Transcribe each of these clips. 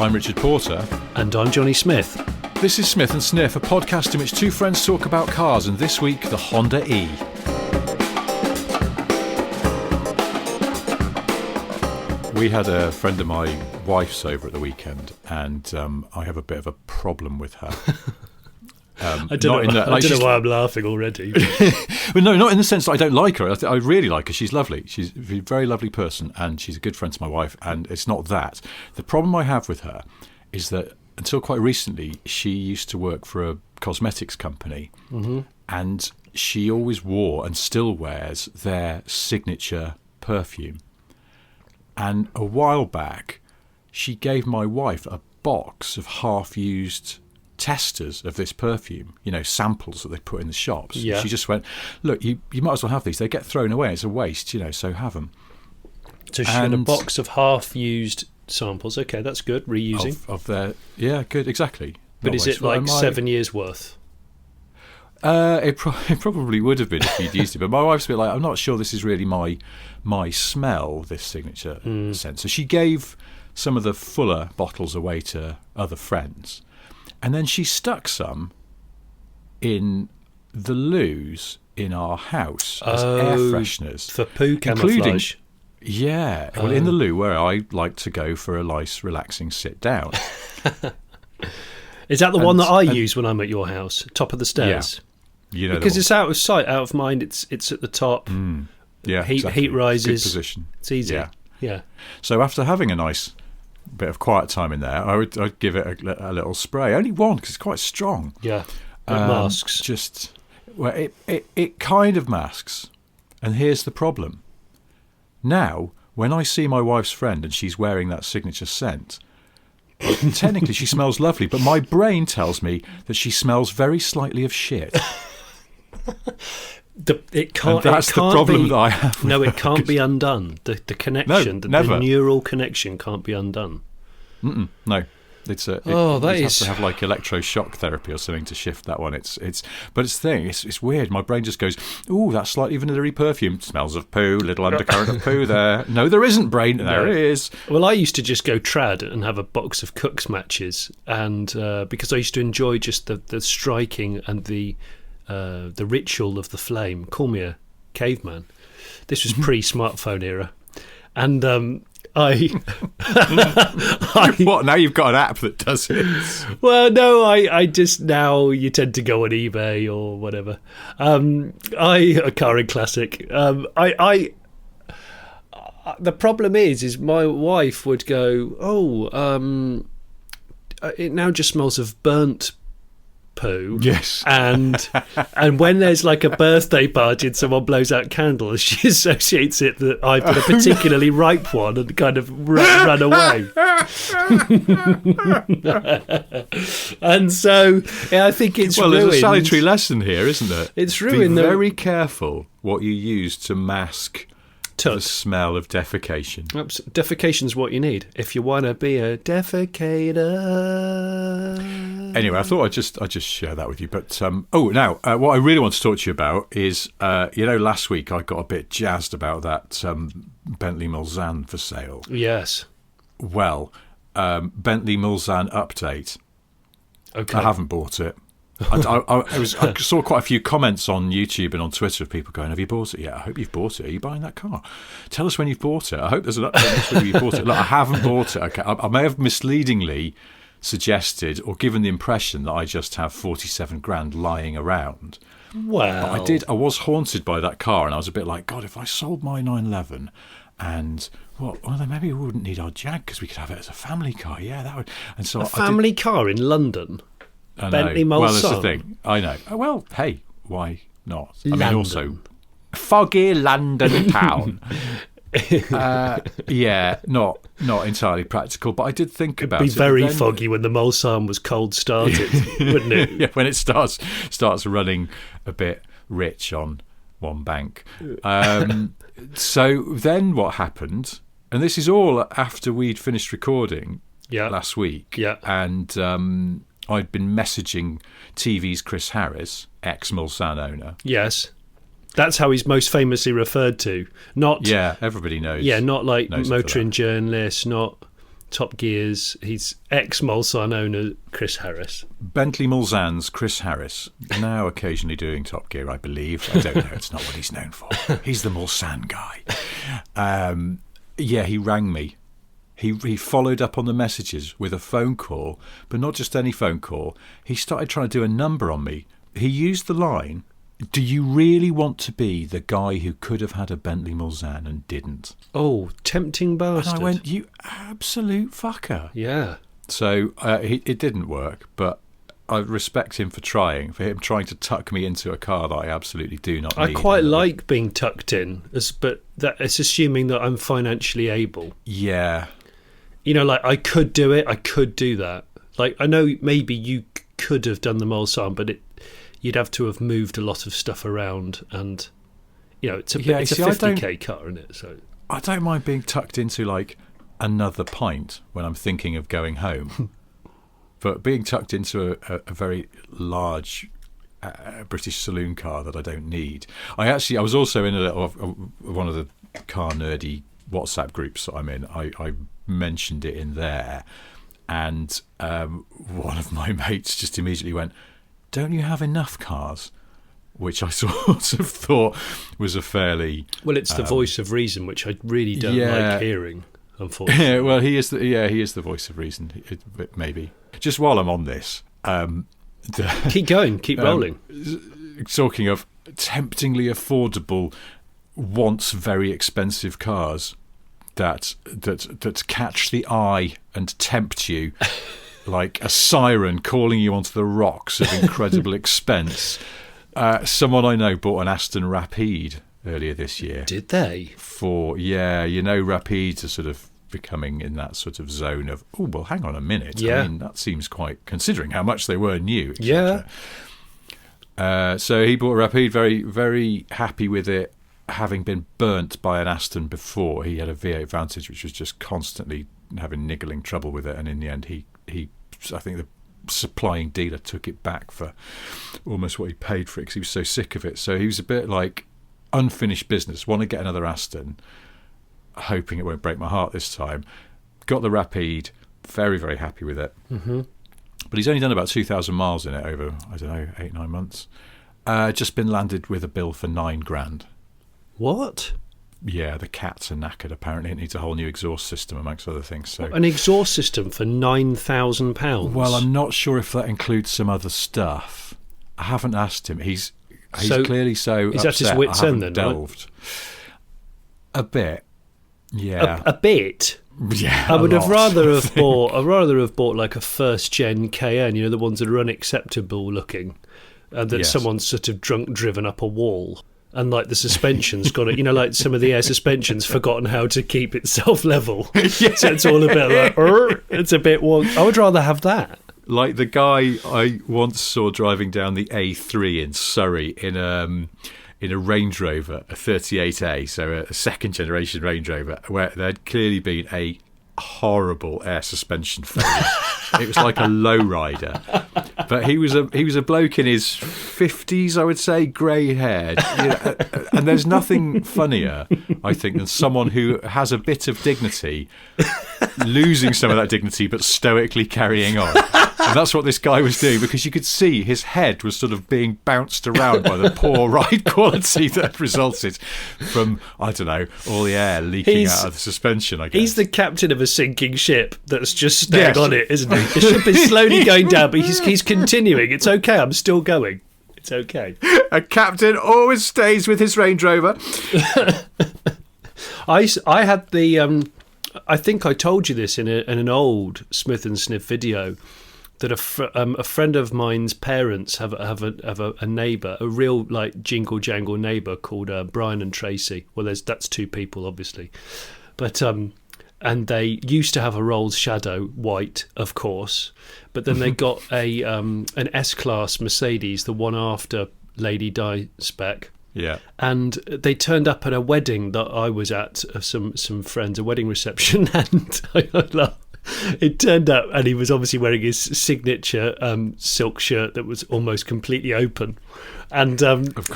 I'm Richard Porter. And I'm Jonny Smith. This is Smith and Sniff, a podcast in which two friends talk about cars, and this week, the Honda E. We had a friend of my wife's over at the weekend, and I have a bit of a problem with her. I don't know why I'm laughing already. But no, not in the sense that I don't like her. I really like her. She's lovely. She's a very lovely person, and she's a good friend to my wife, and it's not that. The problem I have with her is that until quite recently, she used to work for a cosmetics company, and she always wore and still wears their signature perfume. And a while back, she gave my wife a box of half-used testers of this perfume, samples that they put in the shops. Yeah. She just went, look, you might as well have these. They get thrown away. It's a waste, so have them. So she had a box of half-used samples. Okay, that's good. Reusing. Of their, yeah, good, exactly. But is it like 7 years worth? It probably would have been if you'd used it, but my wife's a bit like, I'm not sure this is really my smell, this signature scent. So she gave some of the fuller bottles away to other friends, and then she stuck some in the loos in our house as air fresheners. For poo camouflage. Well, in the loo where I like to go for a nice, relaxing sit down. Is that the one that I use when I'm at your house? Top of the stairs? Yeah. Because it's out of sight, out of mind. It's at the top. Yeah, heat rises. Good position. It's easy. Yeah. So after having a nice bit of quiet time in there, I'd give it a little spray. Only one, because it's quite strong. Yeah. It masks. It kind of masks. And here's the problem. Now, when I see my wife's friend and she's wearing that signature scent, technically she smells lovely, but my brain tells me that she smells very slightly of shit. It can't. And that's it can't the problem be, that I have. No, it can't be undone. The connection, no, the neural connection can't be undone. No. It's have to have like electroshock therapy or something to shift that one. But it's weird. My brain just goes, ooh, that slightly vanilla-y perfume. Smells of poo, little undercurrent of poo there. No, there isn't, brain. There it is. Well, I used to just go trad and have a box of Cook's matches, and because I used to enjoy just the striking and the ritual of the flame. Call me a caveman. This was pre-smartphone era, and what, now you've got an app that does it? Well, no, I just, now you tend to go on eBay or whatever. A Car and Classic. The problem is my wife would go, it now just smells of burnt poo. Yes. And when there's like a birthday party and someone blows out candles, she associates it that I've got a particularly ripe one and kind of run away. And so I think it's ruined. There's a salutary lesson here, isn't there? It's ruined. Be very careful what you use to mask the smell of defecation. Defecation's what you need if you want to be a defecator. Anyway, I thought I'd just share that with you. But now what I really want to talk to you about is last week I got a bit jazzed about that Bentley Mulsanne for sale. Yes. Well, Bentley Mulsanne update. Okay. I haven't bought it. I saw quite a few comments on YouTube and on Twitter of people going, have you bought it yet? I hope you've bought it. Are you buying that car? Tell us when you've bought it. I hope there's an update next week when you've bought it. Look, I haven't bought it. Okay. I may have misleadingly suggested or given the impression that I just have 47 grand lying around. Well, but I was haunted by that car, and I was a bit like, God, if I sold my 911 and... well, then maybe we wouldn't need our Jag because we could have it as a family car. Yeah, that would... And so a family car in London? Bentley Mulsanne. Well, that's the thing. I know. Well, hey, why not? London. I mean, also, foggy London town. Not entirely practical, but I did think about it. It'd be very foggy when the Mulsanne was cold started, wouldn't it? Yeah, when it starts running a bit rich on one bank. So then what happened, and this is all after we'd finished recording last week, and I'd been messaging TV's Chris Harris, ex-Mulsanne owner. Yes. That's how he's most famously referred to. Not everybody knows. Yeah, not like motoring journalists, not Top Gear's. He's ex-Mulsanne owner Chris Harris. Bentley Mulsanne's Chris Harris, now occasionally doing Top Gear, I believe. I don't know, it's not what he's known for. He's the Mulsanne guy. Yeah, he rang me. He followed up on the messages with a phone call, but not just any phone call. He started trying to do a number on me. He used the line, "Do you really want to be the guy who could have had a Bentley Mulsanne and didn't?" Oh, tempting bastard. And I went, "You absolute fucker." Yeah. So it didn't work, but I respect him for trying to tuck me into a car that I absolutely do not need. I quite like being tucked in, but it's assuming that I'm financially able. Yeah. You know, like, I could do it, I could do that. Like, I know maybe you could have done the Mulsanne, but you'd have to have moved a lot of stuff around, and, you know, it's a 50k car, isn't it? So I don't mind being tucked into, like, another pint when I'm thinking of going home. But being tucked into a very large British saloon car that I don't need. I was also in one of the car nerdy WhatsApp groups that I'm in. I mentioned it in there, and one of my mates just immediately went, "Don't you have enough cars?" Which I sort of thought was a fairly... Well, it's the voice of reason, which I really don't like hearing, unfortunately. Yeah, well, he is the voice of reason, maybe. Just while I'm on this... keep going, keep rolling. Talking of temptingly affordable, once very expensive cars that catch the eye and tempt you like a siren calling you onto the rocks of incredible expense. Someone I know bought an Aston Rapide earlier this year. Did they? Rapides are sort of becoming in that sort of zone of, oh, well, hang on a minute. Yeah. I mean, that seems quite, considering how much they were new. etc. Yeah. So he bought a Rapide, very, very happy with it. Having been burnt by an Aston before, he had a V8 Vantage, which was just constantly having niggling trouble with it. And in the end, I think the supplying dealer took it back for almost what he paid for it because he was so sick of it. So he was a bit like unfinished business, want to get another Aston, hoping it won't break my heart this time. Got the Rapide, very, very happy with it. Mm-hmm. But he's only done about 2,000 miles in it over, I don't know, 8-9 months. Just been landed with a bill for $9,000. What? Yeah, the cats are knackered. Apparently, it needs a whole new exhaust system, amongst other things. So, an exhaust system for £9,000. Well, I'm not sure if that includes some other stuff. I haven't asked him. He's clearly so. Is that his wit's end then? Delved right? A bit. Yeah, a bit. Yeah, I would have rather have bought like a first gen Cayenne. You know, the ones that are unacceptable looking, and that someone's sort of drunk driven up a wall. And like the suspension's got it, you know, like some of the air suspension's forgotten how to keep itself level. So it's all a bit like, it's a bit wonky. I would rather have that. Like the guy I once saw driving down the A3 in Surrey in a Range Rover, a 38A, so a second generation Range Rover, where there had clearly been a horrible air suspension failure. It was like a lowrider, but he was a bloke in his 50s, I would say, grey haired, you know, and there's nothing funnier, I think, than someone who has a bit of dignity losing some of that dignity but stoically carrying on. And that's what this guy was doing, because you could see his head was sort of being bounced around by the poor ride quality that resulted from, I don't know, all the air leaking out of the suspension, I guess. He's the captain of a sinking ship that's just staying on it, isn't he? The ship is slowly going down, but he's continuing. It's okay, I'm still going. It's okay. A captain always stays with his Range Rover. I had the... I think I told you this in an old Smith and Sniff video, that a friend of mine's parents have a neighbour, a real like jingle jangle neighbour called Brian and Tracy. Well, that's two people, obviously, but and they used to have a Rolls Shadow white, of course, but then they got an S-Class Mercedes, the one after Lady Di spec. Yeah, and they turned up at a wedding that I was at, some friends, a wedding reception, and it turned up, and he was obviously wearing his signature silk shirt that was almost completely open, and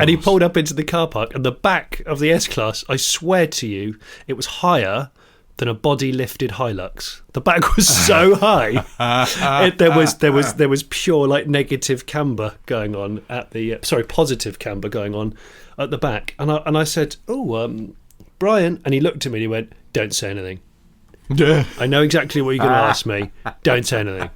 he pulled up into the car park, and the back of the S-Class, I swear to you, it was higher than a body lifted Hilux. The back was so high. There was pure like negative camber going on at the positive camber going on at the back. And I said, Brian, and he looked at me and he went, "Don't say anything. I know exactly what you're going to ask me. Don't say anything."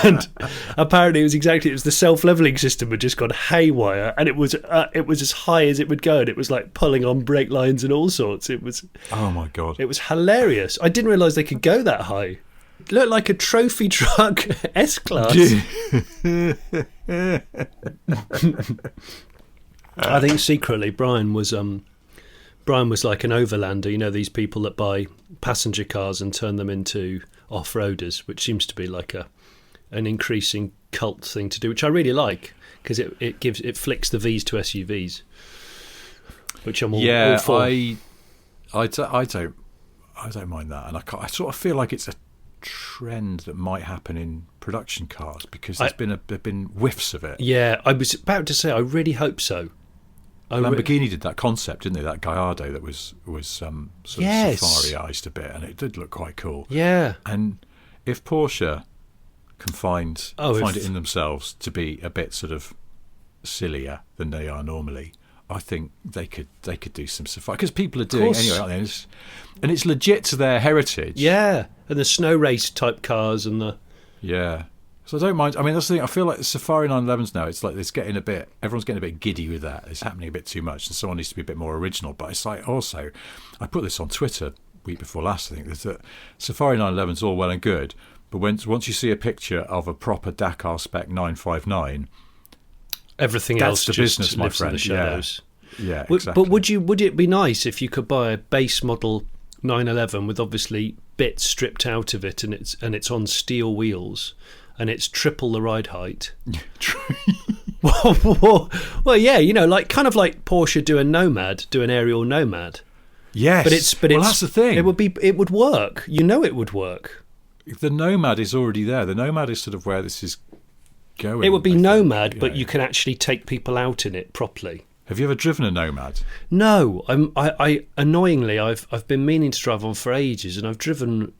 And apparently it was the self-leveling system had just gone haywire, and it was as high as it would go, and it was like pulling on brake lines and all sorts. It was, oh my God, it was hilarious. I didn't realise they could go that high. It looked like a trophy truck S-Class. I think secretly Brian was like an overlander, you know, these people that buy passenger cars and turn them into off-roaders, which seems to be like an increasing cult thing to do, which I really like, because it flicks the V's to SUVs, which I'm all for. I don't mind that, and I sort of feel like it's a trend that might happen in production cars, because there's been whiffs of it. Yeah, I was about to say, I really hope so. Lamborghini did that concept, didn't they? That Gallardo that was sort of safari-ized a bit, and it did look quite cool. Yeah. And if Porsche can find it in themselves to be a bit sort of sillier than they are normally, I think they could do some safari, because people are doing it anyway, aren't they? And it's legit to their heritage. Yeah, and the snow race type cars and the So I don't mind. I mean, that's the thing. I feel like the Safari 911s now, it's like everyone's getting a bit giddy with that. It's happening a bit too much, and someone needs to be a bit more original. But it's like, also, I put this on Twitter week before last, I think, that Safari 911's all well and good, but once you see a picture of a proper Dakar spec 959, everything else just business, lives in the shadows. Yeah, exactly. But would it be nice if you could buy a base model 911 with obviously bits stripped out of it, and it's on steel wheels, and it's triple the ride height? well, yeah, you know, like kind of like Porsche do an aerial Nomad. Yes, but that's the thing. It would work. You know, it would work. The Nomad is already there. The Nomad is sort of where this is going. It would be Nomad, but you can actually take people out in it properly. Have you ever driven a Nomad? No, I annoyingly, I've been meaning to drive one for ages, and I've driven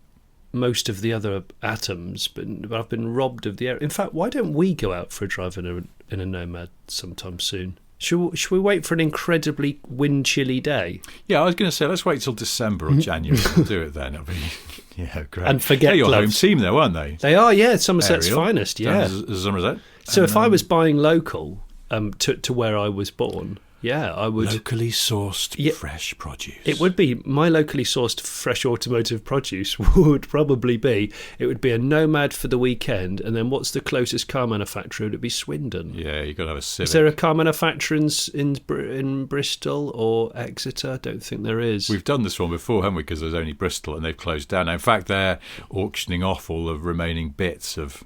most of the other Atoms, but I've been robbed of the air. In fact, why don't we go out for a drive in a Nomad sometime soon? Should we wait for an incredibly wind chilly day? Yeah, I was going to say, let's wait till December or January. We'll do it then. It'll be great. And forget they're your gloves. home team, though, aren't they? They are, yeah. Somerset's finest, yeah. Somerset. So if I was buying local to where I was born, yeah, I would. Locally sourced fresh produce. It would be my locally sourced fresh automotive produce would probably be. It would be a Nomad for the weekend, and then what's the closest car manufacturer? Would it be Swindon? Yeah, you've got to have a Civic. Is there a car manufacturer in Bristol or Exeter? I don't think there is. We've done this one before, haven't we? Because there's only Bristol, and they've closed down. Now, in fact, they're auctioning off all the remaining bits of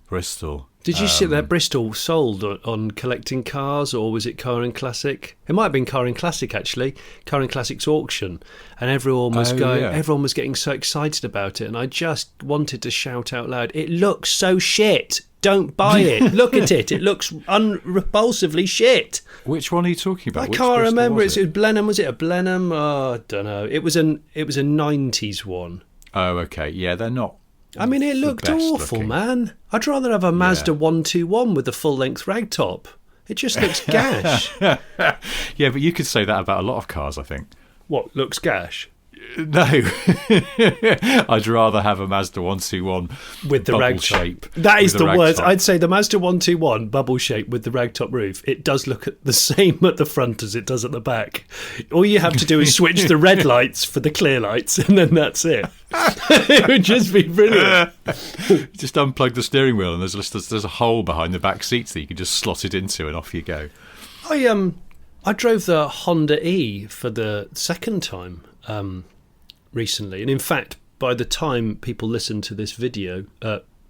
Bristol. Did you see that Bristol sold on collecting cars, or was it Car and Classic? It might have been Car and Classic, actually. Car and Classic's auction, and everyone was everyone was getting so excited about it, and I just wanted to shout out loud, "It looks so shit! Don't buy it! Look at it! It looks repulsively shit!" Which one are you talking about? I can't remember. It was Blenheim. Was it a Blenheim? Oh, I don't know. It was a 90s one. Oh, okay. Yeah, they're not. I mean, it looked awful, looking. Man. I'd rather have a Mazda 121 with a full-length ragtop. It just looks gash. Yeah, but you could say that about a lot of cars, I think. What, looks gash? No. I'd rather have a Mazda 121 with the ragtop shape. That is the worst. I'd say the Mazda 121 bubble shape with the ragtop roof, it does look the same at the front as it does at the back. All you have to do is switch the red lights for the clear lights, and then that's it. It would just be brilliant. Just unplug the steering wheel, and there's a hole behind the back seats that you can just slot it into, and off you go. I drove the Honda E for the second time recently, and in fact, by the time people listen to this video,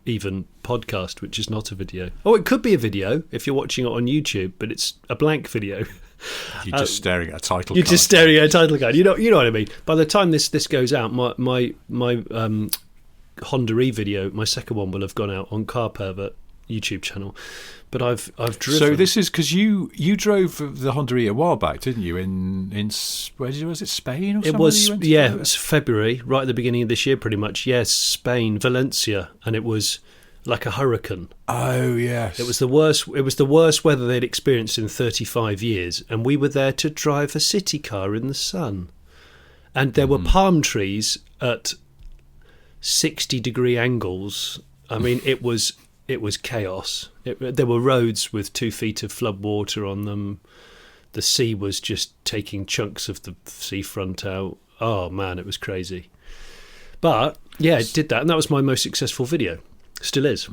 even podcast, which is not a video, it could be a video if you're watching it on YouTube, but it's a blank video. You're just staring at a title card. You're just staring at a title card. You know what I mean. By the time this goes out, my Honda E video, my second one, will have gone out on Car Pervert, YouTube channel. But I've driven. So this is because you drove the Honda E a while back, didn't you? Where was it, Spain or something? It was February, right at the beginning of this year, pretty much. Yes, Spain, Valencia, and it was like a hurricane. Oh yes, it was the worst. It was the worst weather they'd experienced in 35 years, and we were there to drive a city car in the sun, and there were palm trees at 60-degree angles. I mean, it was chaos. There were roads with 2 feet of flood water on them. The sea was just taking chunks of the seafront out. Oh man, it was crazy. But yeah, it did that, and that was my most successful video. Still is.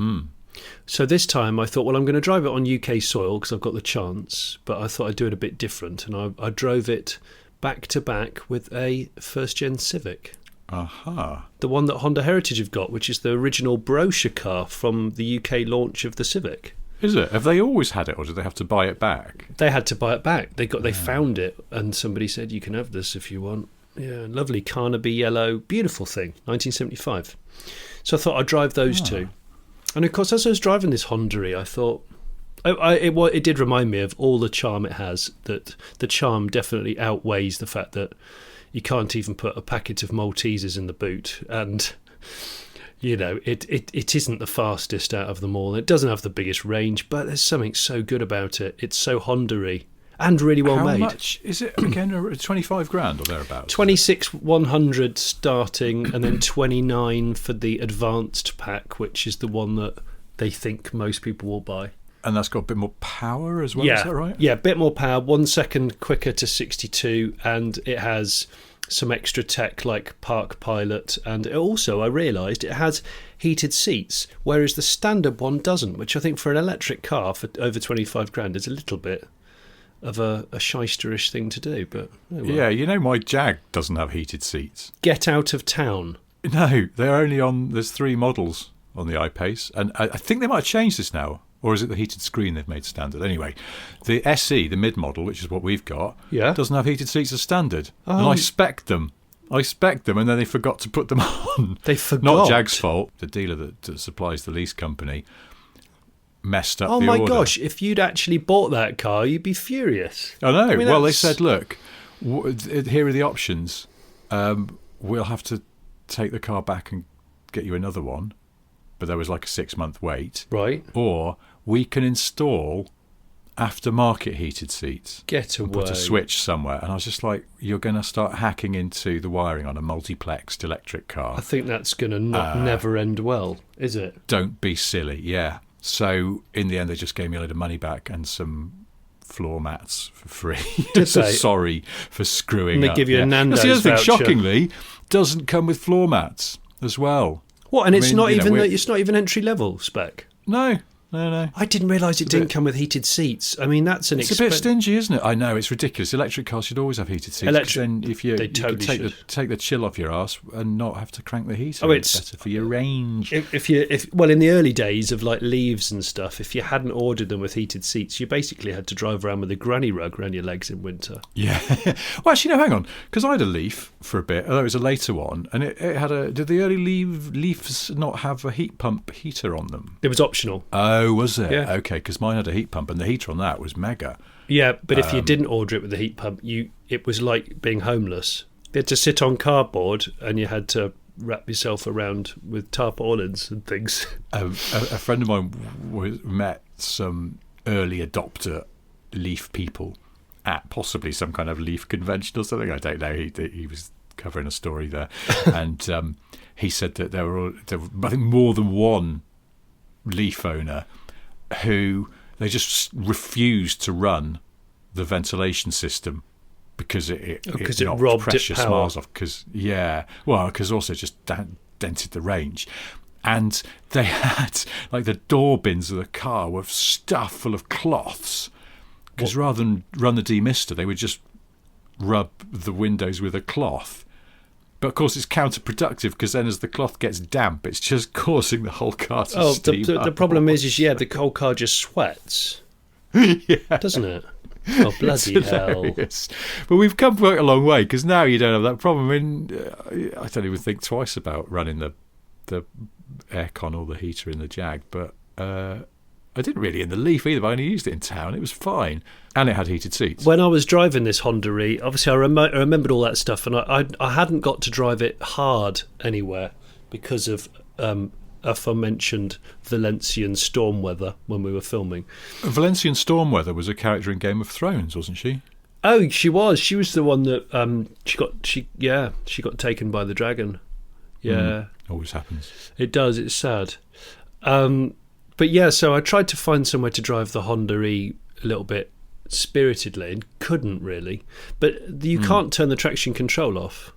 So this time I thought, well, I'm going to drive it on UK soil because I've got the chance, but I thought I'd do it a bit different, and I drove it back to back with a first-gen Civic. Aha. The one that Honda Heritage have got, which is the original brochure car from the UK launch of the Civic. Is it? Have they always had it, or did they have to buy it back? They had to buy it back. They found it, and somebody said, you can have this if you want. Yeah, lovely Carnaby yellow, beautiful thing, 1975. So I thought I'd drive those two. And of course, as I was driving this Honda, I thought, it did remind me of all the charm it has, that the charm definitely outweighs the fact that you can't even put a packet of Maltesers in the boot, and you know it isn't the fastest out of them all. It doesn't have the biggest range, but there's something so good about it. It's so Honda-y and really well made. How much is it again? 25 grand or thereabouts? 26,100 starting, and then 29 for the advanced pack, which is the one that they think most people will buy. And that's got a bit more power as well, is that right? Yeah, a bit more power, 1 second quicker to 62, and it has some extra tech like Park Pilot, and it also, I realised, it has heated seats, whereas the standard one doesn't, which I think for an electric car for over 25 grand is a little bit of a shysterish thing to do. But oh well. Yeah, you know my Jag doesn't have heated seats. Get out of town. No, they're only on, there's 3 models on the I-Pace, and I think they might have changed this now. Or is it the heated screen they've made standard? Anyway, the SE, the mid-model, which is what we've got, doesn't have heated seats as standard. And I spec'd them. And then they forgot to put them on. They forgot? Not Jag's fault. The dealer that supplies the lease company messed up the order. Oh my gosh, if you'd actually bought that car, you'd be furious. I know. Well, they said, look, here are the options. We'll have to take the car back and get you another one. But there was like a 6-month wait. Right. Or we can install aftermarket heated seats. Get away. And put a switch somewhere. And I was just like, you're going to start hacking into the wiring on a multiplexed electric car. I think that's going to never end well, is it? Don't be silly, yeah. So in the end, they just gave me a load of money back and some floor mats for free. Did they? Sorry for screwing up. They give you a Nando's That's the other thing, voucher. shockingly, doesn't come with floor mats as well. What? And it's not even entry level spec. No. I didn't realise it didn't come with heated seats. I mean, that's an. It's a bit stingy, isn't it? I know, it's ridiculous. Electric cars should always have heated seats. Then if you could take the chill off your arse and not have to crank the heater. It's better for your range. If in the early days of like Leaves and stuff, if you hadn't ordered them with heated seats, you basically had to drive around with a granny rug around your legs in winter. Yeah. Well, actually, no, hang on, because I had a Leaf for a bit. Although it was a later one, and it had a. Did the early Leafs not have a heat pump heater on them? It was optional. Oh, was it? Yeah. Okay, because mine had a heat pump, and the heater on that was mega. Yeah, but if you didn't order it with the heat pump, it was like being homeless. You had to sit on cardboard, and you had to wrap yourself around with tarpaulins and things. A friend of mine met some early adopter Leaf people at possibly some kind of Leaf convention or something. I don't know. He was covering a story there, and he said that there were I think more than one Leaf owner who they just refused to run the ventilation system because it knocked precious miles off. Because also just dented the range. And they had, like, the door bins of the car were stuffed full of cloths. Because rather than run the demister, they would just rub the windows with a cloth. But of course, it's counterproductive because then, as the cloth gets damp, it's just causing the whole car to steam up. The problem is the whole car just sweats, doesn't it? Oh, bloody hell! But we've come quite a long way because now you don't have that problem. I mean, I don't even think twice about running the aircon or the heater in the Jag. But I didn't really in the Leaf either, but I only used it in town. It was fine. And it had heated seats. When I was driving this Honda-y, obviously I remembered all that stuff, and I hadn't got to drive it hard anywhere because of aforementioned Valencian storm weather when we were filming. Valencian Stormweather was a character in Game of Thrones, wasn't she? Oh, she was. She was the one that she got taken by the dragon. Yeah, always happens. It does. It's sad. But yeah, so I tried to find somewhere to drive the Honda-y a little bit spiritedly and couldn't really. But you can't turn the traction control off.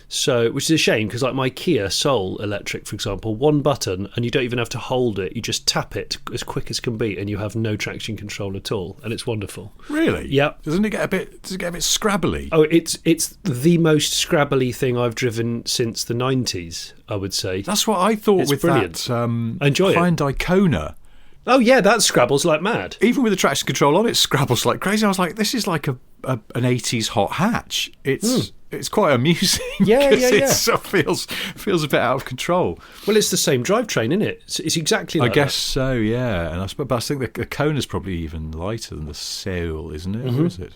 So, which is a shame because like my Kia Soul electric, for example, one button and you don't even have to hold it. You just tap it as quick as can be and you have no traction control at all. And it's wonderful. Really? Yeah. Does it get a bit scrabbly? Oh, it's the most scrabbly thing I've driven since the 90s, I would say. That's what I thought it's with brilliant. that I enjoy Hyundai Kona. Oh yeah, that scrabbles like mad. Even with the traction control on, it scrabbles like crazy. I was like, this is like an 80s hot hatch. It's quite amusing. Yeah. It sort of feels a bit out of control. Well, it's the same drivetrain, isn't it? It's exactly like I guess so, yeah. And I think the Kona's probably even lighter than the Soul, isn't it? Or is it?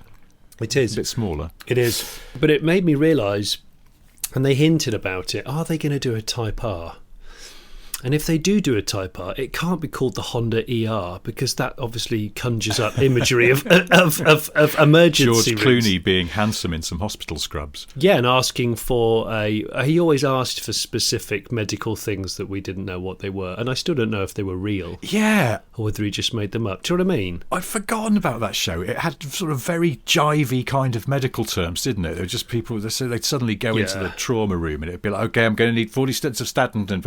It is. A bit smaller. It is. But it made me realise, and they hinted about it, are they going to do a Type R? And if they do a Type R, it can't be called the Honda ER because that obviously conjures up imagery of emergency George Clooney being handsome in some hospital scrubs. Yeah, and asking for he always asked for specific medical things that we didn't know what they were, and I still don't know if they were real. Yeah. Or whether he just made them up. Do you know what I mean? I'd forgotten about that show. It had sort of very jivey kind of medical terms, didn't it? There were just people, so they'd suddenly go into the trauma room and it'd be like, okay, I'm going to need 40 stents of statin and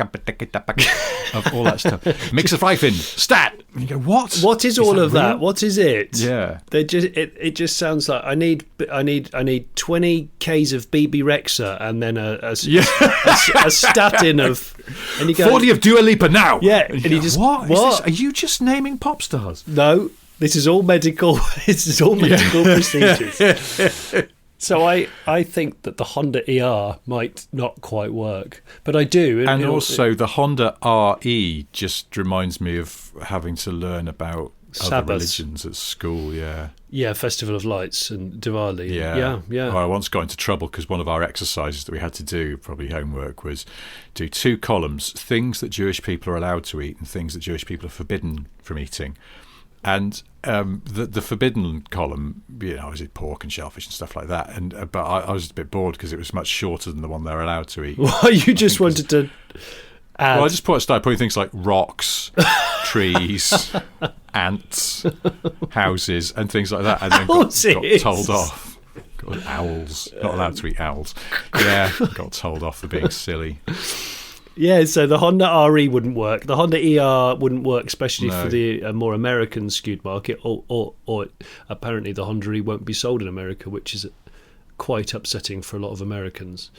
of all that stuff. Mix of life in stat. And you go, what? What is all of that? What is it? Yeah. They just it just sounds like I need 20 Ks of BB Rexa and then a statin of and you go 40 of Dua Lipa now. Yeah. And you just what? Are you just naming pop stars? No. This is all medical. This is all medical procedures. So I think that the Honda ER might not quite work, but I do. And also the Honda RE just reminds me of having to learn about other religions at school. Yeah. Yeah, Festival of Lights and Diwali. Yeah. Yeah. Well, I once got into trouble because one of our exercises that we had to do, probably homework, was do 2 columns: things that Jewish people are allowed to eat and things that Jewish people are forbidden from eating. And the forbidden column, was it pork and shellfish and stuff like that. And but I was a bit bored because it was much shorter than the one they're allowed to eat. Well, you just wanted to add. Well, I just started putting things like rocks, trees, ants, houses, and things like that, and then got told off. Owls, not allowed to eat owls. Yeah, got told off for being silly. Yeah, so the Honda RE wouldn't work. The Honda ER wouldn't work, especially for the more American skewed market. Or apparently the Honda E won't be sold in America, which is quite upsetting for a lot of Americans.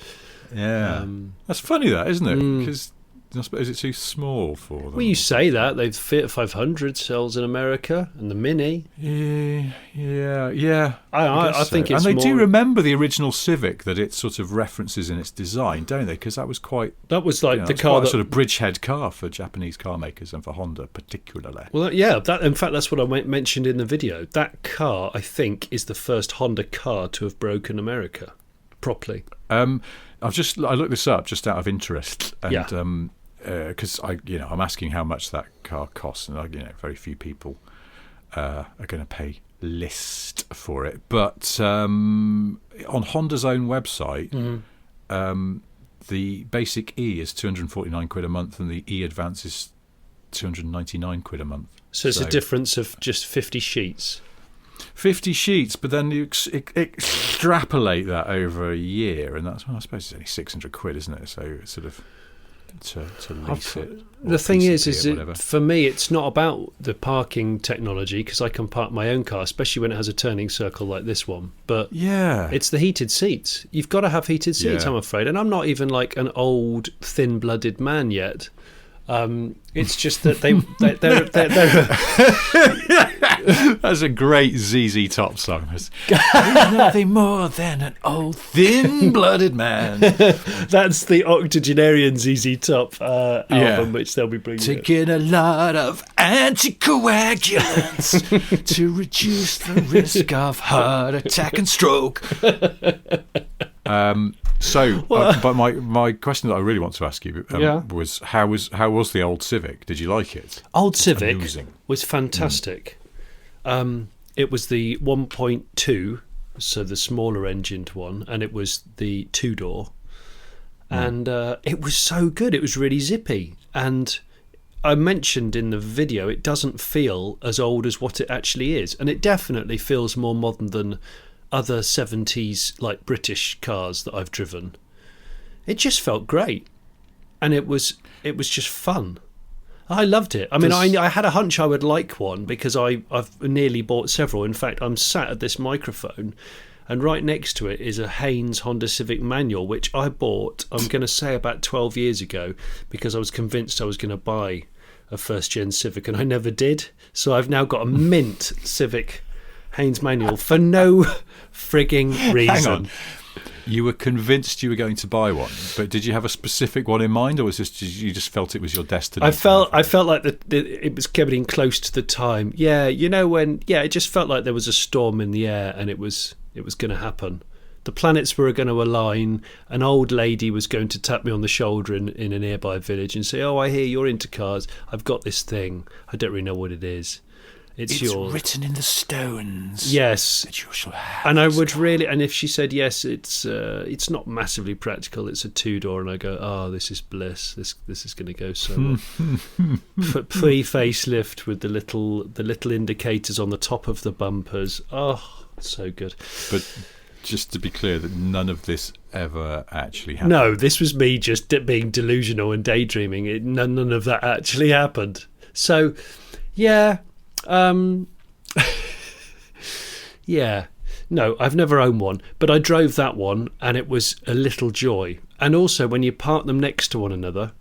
Yeah, that's funny, that isn't it? Because I suppose it's too small for them. Well, you say that they've Fiat 500 sells in America, and the Mini. Yeah. I think it's and they more... do remember the original Civic that it sort of references in its design, don't they? Because that was quite. That was like the car, that sort of bridgehead car for Japanese car makers and for Honda particularly. Well, yeah. In fact, that's what I mentioned in the video. That car, I think, is the first Honda car to have broken America properly. I looked this up just out of interest, and because I'm asking how much that car costs, and very few people are going to pay list for it. But on Honda's own website, the basic E is £249 a month, and the E Advance is £299 a month. So it's a difference of just 50 sheets. 50 sheets, but then you extrapolate that over a year, and that's, I suppose it's only £600, isn't it? So it's sort of to lease it. The thing is for me, it's not about the parking technology because I can park my own car, especially when it has a turning circle like this one. But it's the heated seats. You've got to have heated seats, I'm afraid. And I'm not even like an old, thin-blooded man yet. It's just that they're That's a great ZZ Top song. There's nothing more than an old thin-blooded man. That's the octogenarian ZZ Top album, which they'll be bringing. Taking a lot of anticoagulants to reduce the risk of heart attack and stroke. But my question that I really want to ask you was how was the old Civic? Did you like it? Old Civic was fantastic. It was the 1.2, so the smaller engined one, and it was the two-door. And it was so good. It was really zippy. And I mentioned in the video, it doesn't feel as old as what it actually is. And it definitely feels more modern than other 70s like British cars that I've driven. It just felt great. And it was just fun. I loved it. I mean, I had a hunch I would like one because I've nearly bought several. In fact, I'm sat at this microphone and right next to it is a Haynes Honda Civic manual, which I bought, I'm going to say, about 12 years ago because I was convinced I was going to buy a first-gen Civic and I never did. So I've now got a mint Civic Haynes manual for no frigging reason. Hang on. You were convinced you were going to buy one, but did you have a specific one in mind, or was this you just felt it was your destiny? I felt like it was getting close to the time. Yeah, it just felt like there was a storm in the air, and it was going to happen. The planets were going to align. An old lady was going to tap me on the shoulder in a nearby village and say, "Oh, I hear you're into cars. I've got this thing. I don't really know what it is. It's yours. Written in the stones." Yes, that you shall have. And I would really, and if she said yes, it's not massively practical. It's a two-door, and I go, "Oh, this is bliss. This is going to go so well." Pre-facelift with the little indicators on the top of the bumpers. Oh, so good. But just to be clear, that none of this ever actually happened. No, this was me just being delusional and daydreaming. None of that actually happened. So, yeah. Yeah, no, I've never owned one, but I drove that one and it was a little joy. And also when you park them next to one another,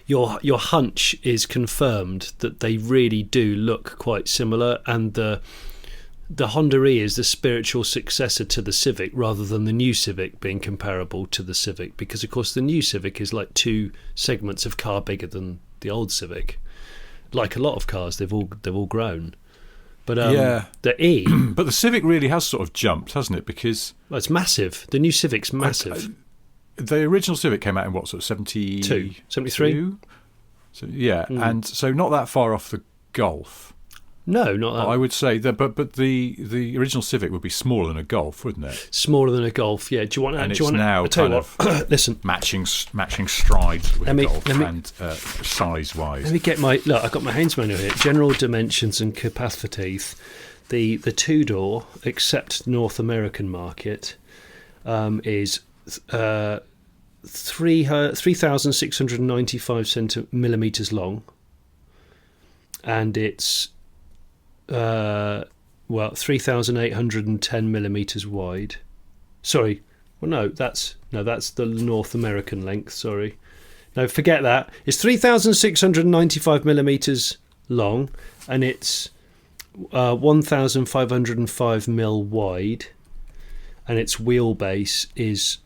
your hunch is confirmed that they really do look quite similar, and the Honda E is the spiritual successor to the Civic rather than the new Civic being comparable to the Civic, because of course the new Civic is like two segments of car bigger than the old Civic. Like a lot of cars, they've all grown. But the E... But the Civic really has sort of jumped, hasn't it? Because... Well, it's massive. The new Civic's massive. The original Civic came out in what, sort of 72? 73? So, yeah, and so not that far off the Golf. No, not that. I would say that, but the original Civic would be smaller than a Golf, wouldn't it? Smaller than a Golf, yeah. Do you want? And do you want? Now kind of listen, matching strides with a Golf and size wise. Let me get my look. I've got my Haynes manual here. General dimensions and capacities. The two-door, except North American market, is 3,695 millimeters long, and it's 3,810 millimeters wide. Sorry, well, no, that's the North American length. Sorry, no, forget that. It's 3,695 millimeters long, and it's 1,505 mil wide, and its wheelbase is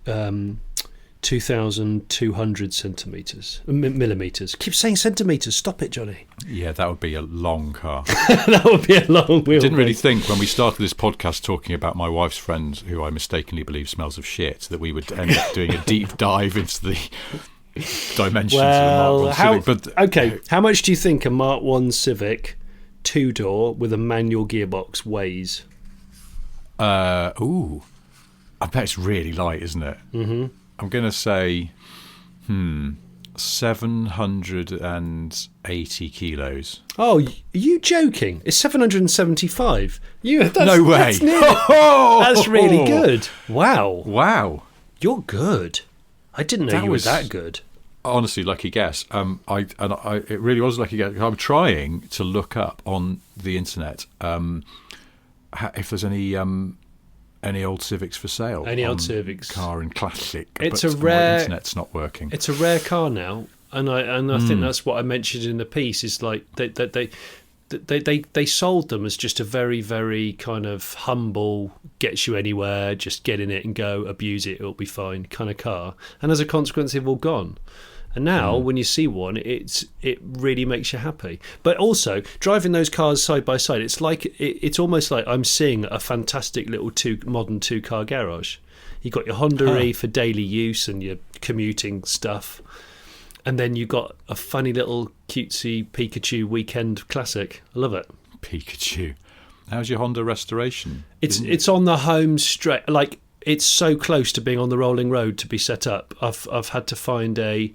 2,200 millimeters. Keep saying centimeters. Stop it, Jonny. Yeah, that would be a long car. That would be a long wheel. I didn't really think when we started this podcast talking about my wife's friend, who I mistakenly believe smells of shit, that we would end up doing a deep dive into the dimensions of the Mark 1 Civic. But okay, how much do you think a Mark 1 Civic two-door with a manual gearbox weighs? I bet it's really light, isn't it? Mm-hmm. I'm going to say, 780 kilos. Oh, are you joking? It's 775. No way. That's really good. Wow. You're good. I didn't know you were that good. Honestly, lucky guess. It really was a lucky guess. I'm trying to look up on the internet if there's any old Civics for sale. Any old Civics? Car and Classic. It's but a rare. My internet's not working. It's a rare car now, and I think that's what I mentioned in the piece. Is like they they sold them as just a very, very kind of humble, gets you anywhere, just get in it and go, abuse it, it'll be fine kind of car. And as a consequence, they've all gone. And now, when you see one, it really makes you happy. But also, driving those cars side by side, it's almost like I'm seeing a fantastic little modern two-car garage. You've got your Honda for daily use and your commuting stuff. And then you've got a funny little cutesy Pikachu weekend classic. I love it. Pikachu. How's your Honda restoration? It's on the home straight. Like, it's so close to being on the rolling road to be set up. I've had to find a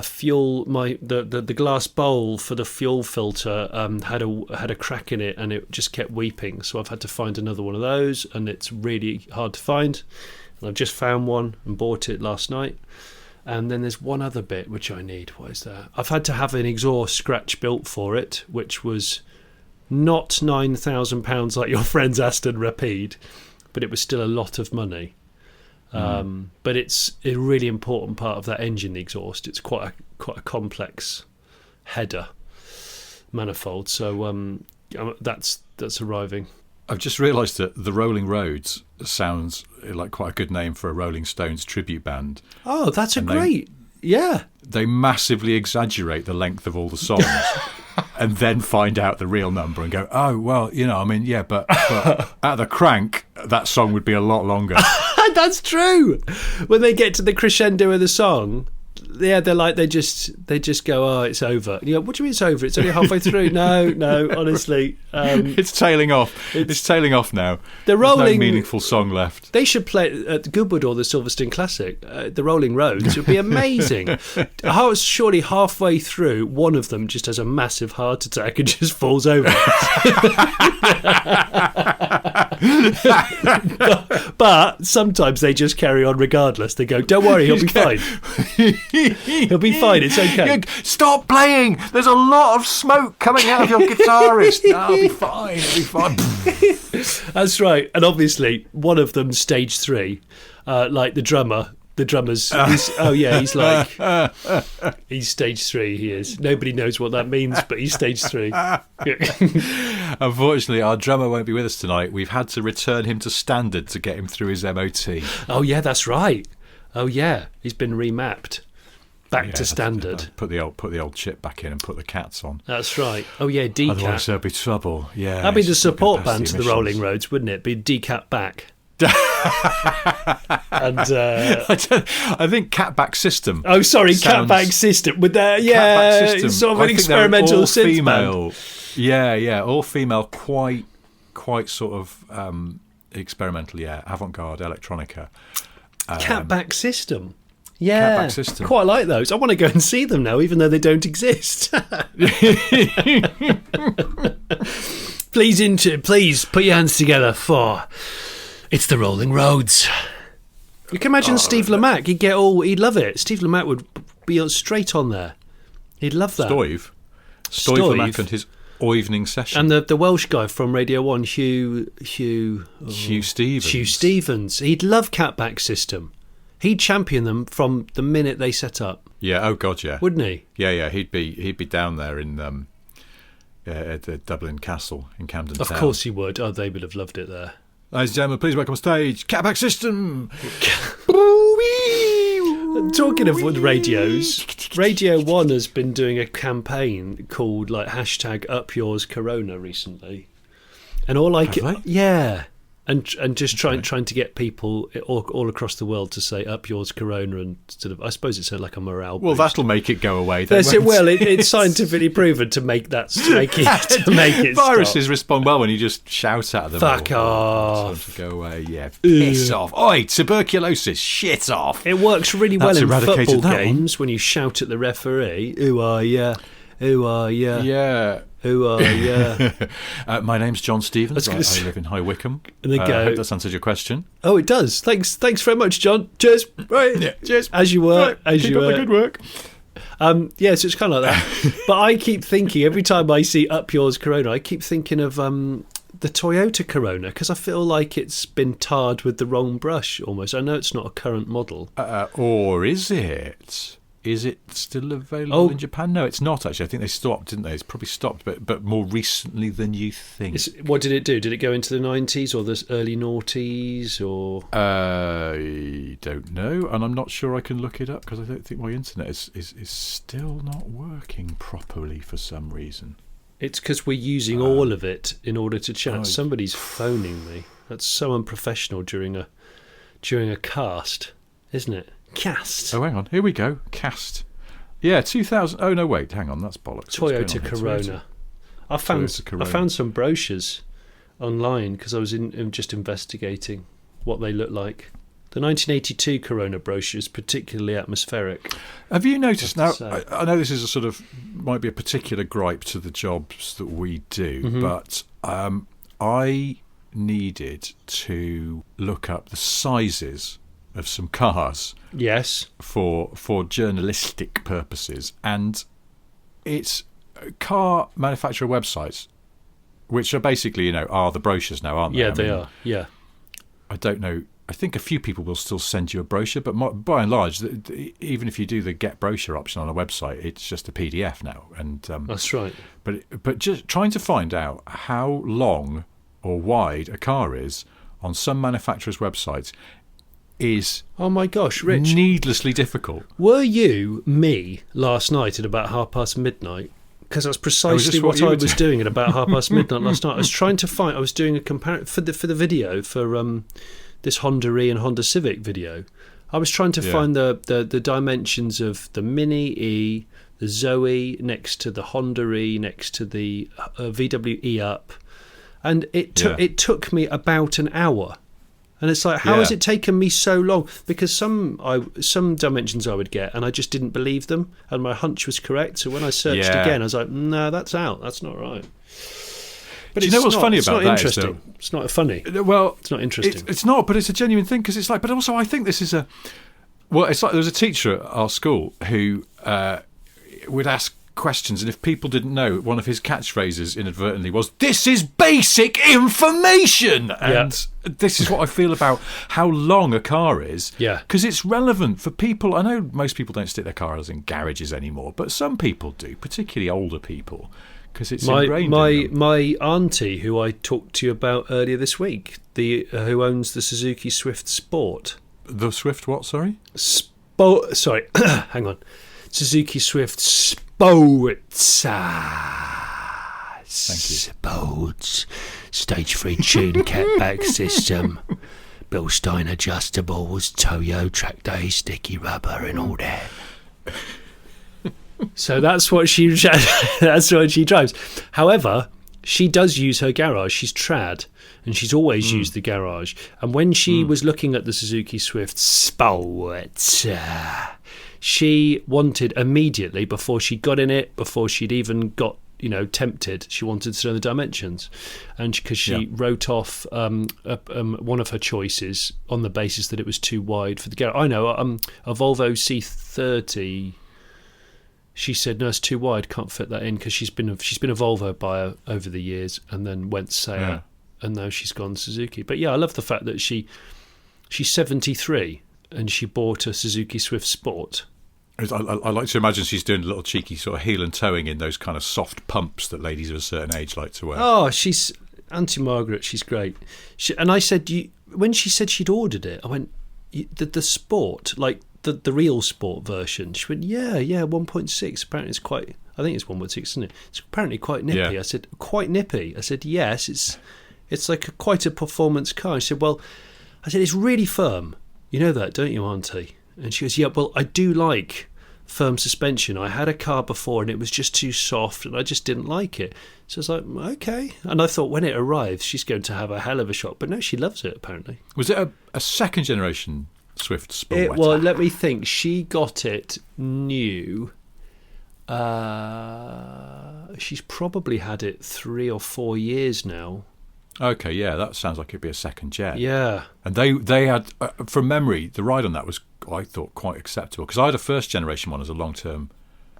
fuel. The glass bowl for the fuel filter had a crack in it, and it just kept weeping. So I've had to find another one of those, and it's really hard to find. And I've just found one and bought it last night. And then there's one other bit which I need. What is that? I've had to have an exhaust scratch built for it, which was not £9,000 like your friend's Aston Rapide, but it was still a lot of money. But it's a really important part of that engine, the exhaust. It's quite a complex header manifold. So that's arriving. I've just realised that the Rolling Roads sounds like quite a good name for a Rolling Stones tribute band. Oh, that's great. Yeah. They massively exaggerate the length of all the songs and then find out the real number and go, oh, well, but at the crank, that song would be a lot longer. That's true. When they get to the crescendo of the song, yeah, they just go, oh, it's over. And you go, what do you mean it's over? It's only halfway through. No, honestly. It's tailing off. It's tailing off now. There's no meaningful song left. They should play it at the Goodwood or the Silverstone Classic. The Rolling Roads would be amazing. Surely halfway through, one of them just has a massive heart attack and just falls over. but sometimes they just carry on regardless. They go, don't worry, he'll be fine. He'll be fine, it's okay. Stop playing! There's a lot of smoke coming out of your guitarist. No, it'll be fine. That's right. And obviously, one of them, stage 3, like the drummer's. He's stage 3. He is. Nobody knows what that means, but he's stage 3. Unfortunately, our drummer won't be with us tonight. We've had to return him to standard to get him through his MOT. Oh yeah, that's right. Oh yeah, he's been remapped back to standard. Put the old chip back in and put the cats on. That's right. Oh yeah, DCAT. Otherwise there'll be trouble. Yeah, that'd be the support band to the Rolling Roads, wouldn't it? Be DCAT back. And I think Catback System. Oh, sorry, Catback System with their Catback System. Sort of an experimental synth band. Yeah, all female, quite sort of experimental. Yeah, avant-garde electronica. Catback System. Yeah, Catback System. Quite like those. I want to go and see them now, even though they don't exist. Please put your hands together for It's the Rolling Roads. You can imagine Steve Lamacq. He'd love it. Steve Lamacq would be straight on there. He'd love that. Stoive Lamacq and his evening session. And the Welsh guy from Radio 1, Hugh Stevens. He'd love Catback System. He'd champion them from the minute they set up. Yeah, oh God, yeah. Wouldn't he? Yeah, he'd be down there in at the Dublin Castle in Camden Town. Of course he would. Oh, they would have loved it there. Ladies and gentlemen, please welcome on stage Catback System. Talking of radios, Radio 1 has been doing a campaign called #UpYoursCorona recently, and and just trying to get people all across the world to say "Up yours, Corona," and sort of, I suppose it's like a morale. Well, boost. That'll make it go away. Yes, it will. It's scientifically proven to make it. Viruses stop. Respond well when you just shout at them. Fuck off. To go away. Yeah, piss off. Oi, tuberculosis. Shit off. It works really well in football games when you shout at the referee. Who are you? Who are you? Yeah. Who are you? My name's John Stevens. I live in High Wycombe. And they go. I hope that's answered your question. Oh, it does. Thanks very much, John. Cheers. Right. Yeah, cheers. As you were. Right. Keep up the good work. Yeah, so it's kind of like that. But I keep thinking, every time I see Up Yours Corona, I keep thinking of the Toyota Corona, because I feel like it's been tarred with the wrong brush almost. I know it's not a current model. Or is it? Is it still available in Japan? No, it's not actually. I think they stopped, didn't they? It's probably stopped, but more recently than you think. What did it do? Did it go into the 90s or the early noughties or? I don't know, and I'm not sure I can look it up because I don't think my internet is still not working properly for some reason. It's because we're using all of it in order to chat. Somebody's phoning me. That's so unprofessional during a cast, isn't it? Cast. Oh, hang on. Here we go. Cast. Yeah, 2000. Oh no, wait. Hang on. That's bollocks. Toyota Corona. I found some brochures online because I was just investigating what they look like. The 1982 Corona brochure is particularly atmospheric. Have you noticed now? I know this is a sort of might be a particular gripe to the jobs that we do, but I needed to look up the sizes of some cars. Yes. For journalistic purposes, and it's car manufacturer websites, which are basically are the brochures now, aren't they? Yeah, they are. Yeah. I don't know. I think a few people will still send you a brochure, but by and large, even if you do the get brochure option on a website, it's just a PDF now. And that's right. But just trying to find out how long or wide a car is on some manufacturers' websites is, oh my gosh, Rich, needlessly difficult. Were you me last night at about midnight? Because that's precisely what I was doing at about midnight last night. I was trying to find. I was doing a comparison for the video for this Honda E and Honda Civic video. I was trying to find the dimensions of the Mini E, the Zoe next to the Honda E, next to the VW E-Up, and it took me about an hour. And it's like, how has it taken me so long? Because some dimensions I would get, and I just didn't believe them, and my hunch was correct. So when I searched again, I was like, no, that's out. That's not right. But you know what's funny about that? It's not interesting. It's not funny. Well, it's not interesting. It's not, but it's a genuine thing because it's like. But also, I think this is it's like there was a teacher at our school who would ask questions, and if people didn't know, one of his catchphrases inadvertently was, "This is basic information," and this is what I feel about how long a car is. Yeah, because it's relevant for people. I know most people don't stick their cars in garages anymore, but some people do, particularly older people, because it's ingrained in them. My auntie, who I talked to you about earlier this week, who owns the Suzuki Swift Sport. The Swift what? Sorry. Sorry, hang on. Suzuki Swift Sports. Thank you. Sports. Stage 3 tune catback system. Bilstein adjustables, Toyo track day, sticky rubber and all that. So that's what she drives. However, she does use her garage. She's trad, and she's always used the garage. And when she was looking at the Suzuki Swift Sports, she wanted immediately, before she got in it, before she'd even got tempted, she wanted to know the dimensions, and because she wrote off one of her choices on the basis that it was too wide for the garage. I know a Volvo C30. She said, no, it's too wide, can't fit that in, because she's been a Volvo buyer over the years, and then went Seat, and now she's gone Suzuki. But yeah, I love the fact that she's 73 and she bought a Suzuki Swift Sport. I like to imagine she's doing a little cheeky sort of heel and toeing in those kind of soft pumps that ladies of a certain age like to wear. Oh, she's Auntie Margaret. She's great. And I said, when she said she'd ordered it, I went, the Sport, like the real Sport version. She went, yeah, 1.6. Apparently it's quite. I think it's 1.6, isn't it? It's apparently quite nippy. Yeah. I said, quite nippy. I said, yes, it's like quite a performance car. She said, well, I said, it's really firm. You know that, don't you, Auntie? And she goes, yeah, well, I do like firm suspension. I had a car before and it was just too soft and I just didn't like it. So I was like, okay. And I thought when it arrives, she's going to have a hell of a shock. But no, she loves it, apparently. Was it a second generation Swift Sport? Well, let me think. She got it new. She's probably had it 3 or 4 years now. Okay, yeah, that sounds like it'd be a second gen. Yeah. And they had, from memory, the ride on that was, I thought, quite acceptable. Because I had a first generation one as a long-term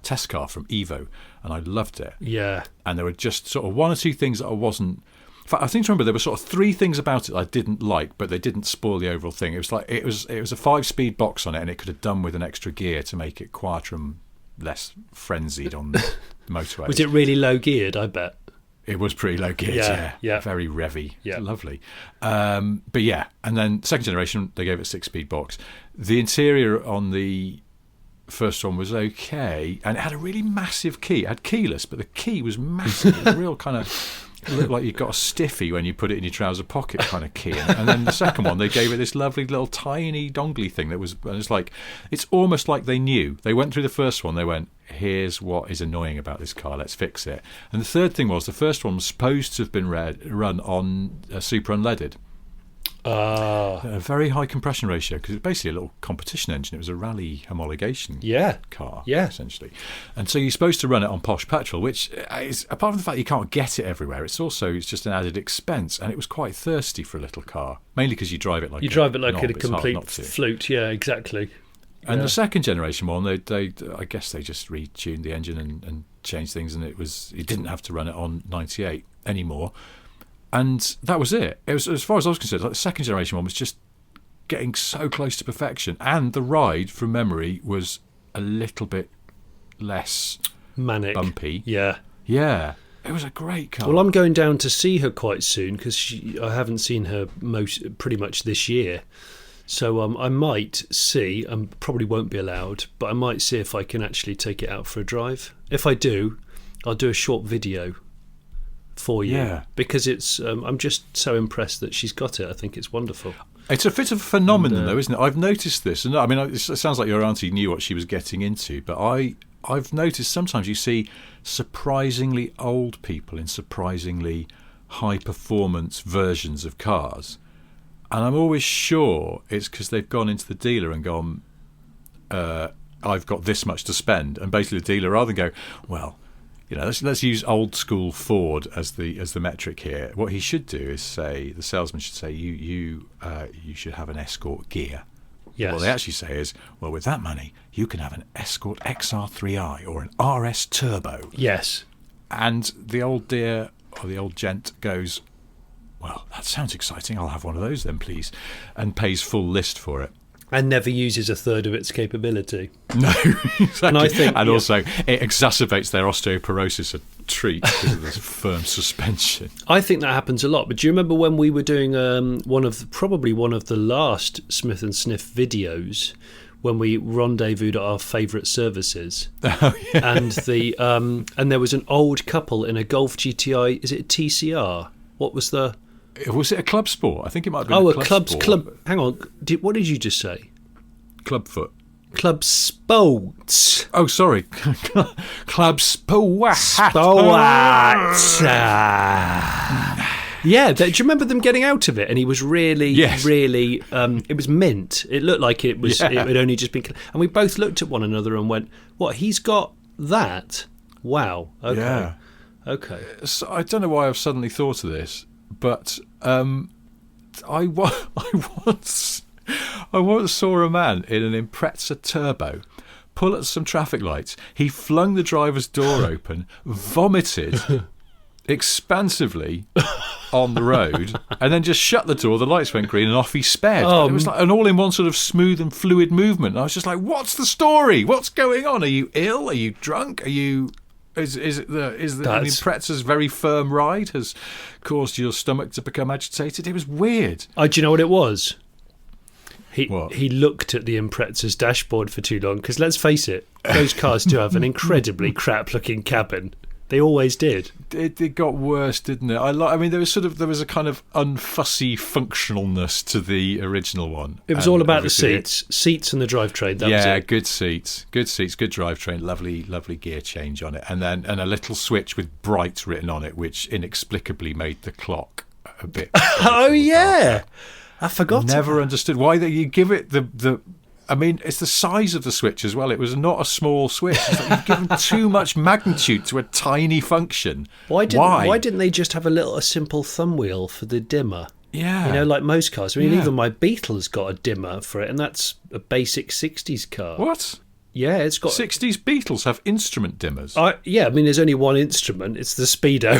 test car from Evo, and I loved it. Yeah. And there were just sort of one or two things that I wasn't... I think to remember there were sort of 3 things about it I didn't like, but they didn't spoil the overall thing. It was like it was a 5-speed box on it, and it could have done with an extra gear to make it quieter and less frenzied on the motorway. Was it really low geared? I bet. It was pretty low geared, yeah. Very revvy. Yeah. Lovely. But yeah, and then second generation, they gave it a 6-speed box. The interior on the first one was okay, and it had a really massive key. It had keyless, but the key was massive. It was a real kind of... It looked like you got a stiffy when you put it in your trouser pocket kind of key. And then the second one, they gave it this lovely little tiny dongly thing that was, and it's like, it's almost like they knew. They went through the first one, they went, here's what is annoying about this car, let's fix it. And the third thing was, the first one was supposed to have been run on super unleaded. A very high compression ratio, because it was basically a little competition engine. It was a rally homologation car, essentially. And so you're supposed to run it on posh petrol, which is, apart from the fact you can't get it everywhere, it's just an added expense, and it was quite thirsty for a little car, mainly because you drive it like a complete flute. Yeah, exactly. And the second generation one, they I guess they just retuned the engine and changed things, and you didn't have to run it on 98 anymore. And that was it. It was, as far as I was concerned, like the second generation one was just getting so close to perfection. And the ride, from memory, was a little bit less manic, bumpy. Yeah. It was a great car. Well, I'm going down to see her quite soon, because I haven't seen her pretty much this year. So I might see, and probably won't be allowed, but I might see if I can actually take it out for a drive. If I do, I'll do a short video for you, because it's I'm just so impressed that she's got it. I think it's wonderful. It's a bit of a phenomenon, though, isn't it? I've noticed this, and I mean, it sounds like your auntie knew what she was getting into, but I've noticed sometimes you see surprisingly old people in surprisingly high performance versions of cars, and I'm always sure it's because they've gone into the dealer and gone, I've got this much to spend, and basically the dealer, rather than go, well, you know, let's use old school Ford as the metric here. What he should do is say, the salesman should say, you should have an Escort gear. Yes. What they actually say is, well, with that money, you can have an Escort XR3i or an RS Turbo. Yes. And the old dear or the old gent goes, well, that sounds exciting. I'll have one of those then, please, and pays full list for it. And never uses a third of its capability. No, exactly. And also, it exacerbates their osteoporosis a treat because of this firm suspension. I think that happens a lot. But do you remember when we were doing one of the last Smith and Sniff videos, when we rendezvoused at our favourite services? Oh, yeah. And there was an old couple in a Golf GTI. Is it a TCR? What was the... Was it a Club Sport? I think it might have been a Club Sport. Hang on. What did you just say? Clubfoot. Club Sports. Oh, sorry. Club Sports. Yeah, do you remember them getting out of it? And he was really, yes. really... it was mint. It looked like it was. It had only just been... And we both looked at one another and went, what, he's got that? Wow. Okay. Yeah. Okay. So I don't know why I've suddenly thought of this, but I once saw a man in an Impreza Turbo pull at some traffic lights. He flung the driver's door open, vomited expansively on the road, and then just shut the door. The lights went green and off he sped. It was like an all-in-one sort of smooth and fluid movement. And I was just like, what's the story? What's going on? Are you ill? Are you drunk? Are you... Is Impreza's very firm ride has caused your stomach to become agitated? It was weird. Do you know what it was? He looked at the Impreza's dashboard for too long, because let's face it, those cars do have an incredibly crap-looking cabin. They always did. It got worse, didn't it? I mean, there was a kind of unfussy functionalness to the original one. It was all about the seats and the drivetrain. That was it. Good seats, good drivetrain, lovely gear change on it, and a little switch with bright written on it, which inexplicably made the clock a bit. Oh yeah, I forgot. Never understood why you give it the. I mean, it's the size of the switch as well. It was not a small switch. It's like you've given too much magnitude to a tiny function. Why didn't they just have a simple thumb wheel for the dimmer? Yeah. You know, like most cars. I mean, even my Beetle's got a dimmer for it, and that's a basic 60s car. What? Yeah, it's got 60s Beetles have instrument dimmers. Yeah, I mean, there's only one instrument. It's the Speedo.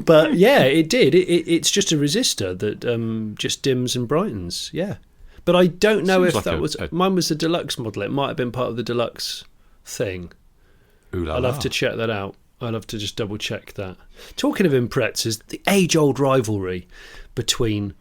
But yeah, it did. It's just a resistor that just dims and brightens. Yeah. But I don't know if that was... Mine was the deluxe model. It might have been part of the deluxe thing. I'll have to check that out. I'll have to just double check that. Talking of Imprezas, the age-old rivalry between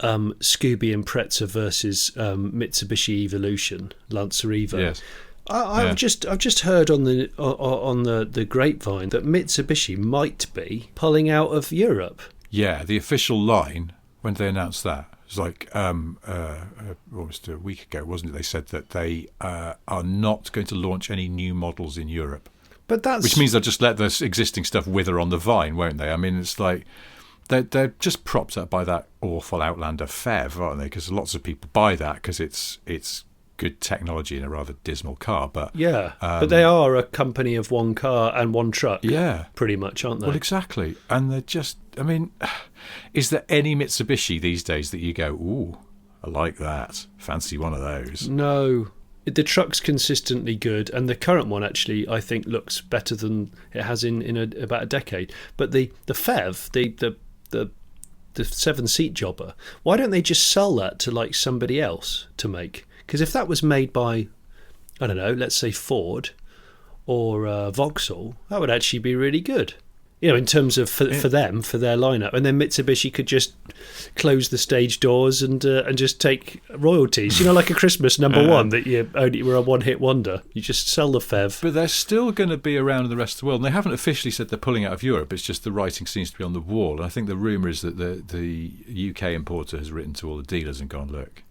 Scooby Impreza versus Mitsubishi Evolution, Lancer Evo. Yes. I've just heard on the grapevine that Mitsubishi might be pulling out of Europe. Yeah, the official line, when they announced that, it was like almost a week ago, wasn't it? They said that they are not going to launch any new models in Europe. Which means they'll just let the existing stuff wither on the vine, won't they? I mean, it's like they're just propped up by that awful Outlander Fev, aren't they? Because lots of people buy that because it's good technology in a rather dismal car. But yeah, but they are a company of one car and one truck. Yeah, pretty much, aren't they? Well, exactly. And they're just. I mean, is there any Mitsubishi these days that you go, ooh, I like that, fancy one of those? No. The truck's consistently good, and the current one actually, I think, looks better than it has in about a decade. But the Fev, the 7-seat jobber, why don't they just sell that to like somebody else to make? Because if that was made by, I don't know, let's say Ford or Vauxhall, that would actually be really good. You know, in terms of for them, for their lineup, and then Mitsubishi could just close the stage doors and just take royalties. You know, like a Christmas number one that you only were a one-hit wonder. You just sell the Fev. But they're still going to be around in the rest of the world. And they haven't officially said they're pulling out of Europe. It's just the writing seems to be on the wall. And I think the rumour is that the UK importer has written to all the dealers and gone, look,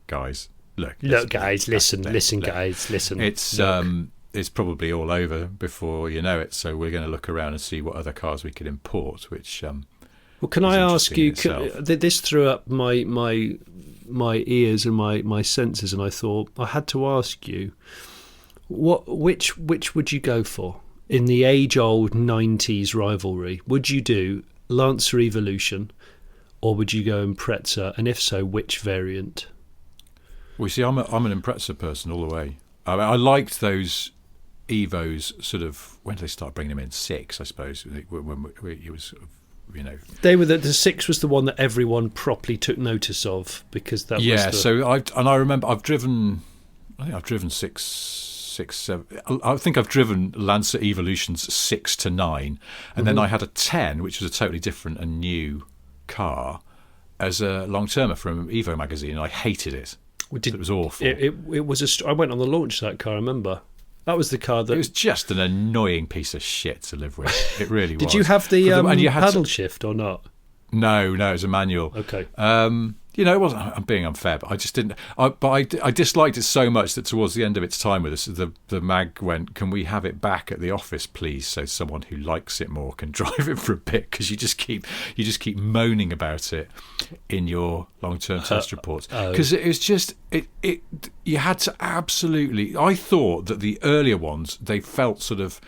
guys, listen, guys, listen, guys, listen. It's probably all over before you know it. So we're going to look around and see what other cars we could import. Which well, can I ask you? This threw up my ears and my senses, and I thought I had to ask you, which would you go for in the age-old '90s rivalry? Would you do Lancer Evolution, or would you go Impreza? And if so, which variant? Well, you see, I'm an Impreza person all the way. I mean, I liked those Evos sort of when they started bringing them in 6, I suppose. When it was sort of, you know, they were the 6 was the one that everyone properly took notice of because that was the... So I remember I think I've driven 6, 7. I think I've driven Lancer Evolutions 6 to 9, and then I had a 10, which was a totally different and new car, as a long termer from Evo magazine, and I hated it. It was awful. It was I went on the launch of that car, I remember. That was the car that... It was just an annoying piece of shit to live with. It really was. Did you have the paddle shift or not? No, it was a manual. Okay. You know, it wasn't. I'm being unfair, but I just didn't. But I disliked it so much that towards the end of its time with us, the mag went, "Can we have it back at the office, please, so someone who likes it more can drive it for a bit? Because you just keep moaning about it in your long-term test reports. Because it was just it. You had to absolutely. I thought that the earlier ones, they felt sort of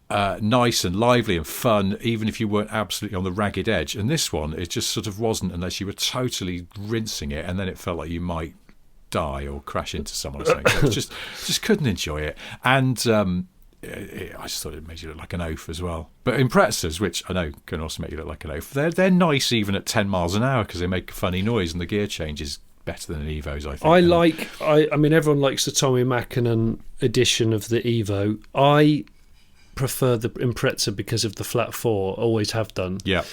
nice and lively and fun, even if you weren't absolutely on the ragged edge. And this one, it just sort of wasn't, unless you were totally rinsing it, and then it felt like you might die or crash into someone or something. So just couldn't enjoy it. And I just thought it made you look like an oaf as well. But Imprezas, which I know can also make you look like an oaf, they're nice even at 10 miles an hour because they make a funny noise, and the gear change is better than an Evo's, I think. I mean, everyone likes the Tommy Mackinnon edition of the Evo. I prefer the Impreza because of the flat 4, always have done. Yeah.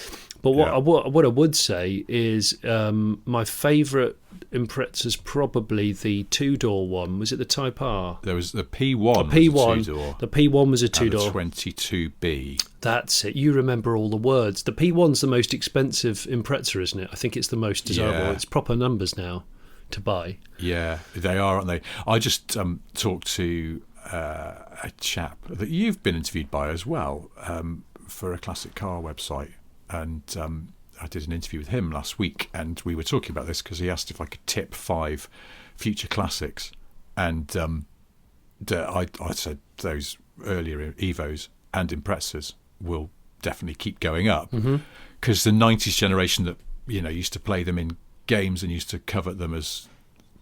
But what I would say is my favourite Impreza is probably the 2-door one. Was it the Type R? There was the P1. The P1. Was a 2-door. The P1 was a 2-door. And the 22B. That's it. You remember all the words. The P1's the most expensive Impreza, isn't it? I think it's the most desirable. Yeah. It's proper numbers now to buy. Yeah, they are, aren't they? I just talked to a chap that you've been interviewed by as well for a classic car website, and I did an interview with him last week, and we were talking about this because he asked if I could tip 5 future classics, and I said those earlier Evos and Imprezas will definitely keep going up because the 90s generation that used to play them in games and used to covet them as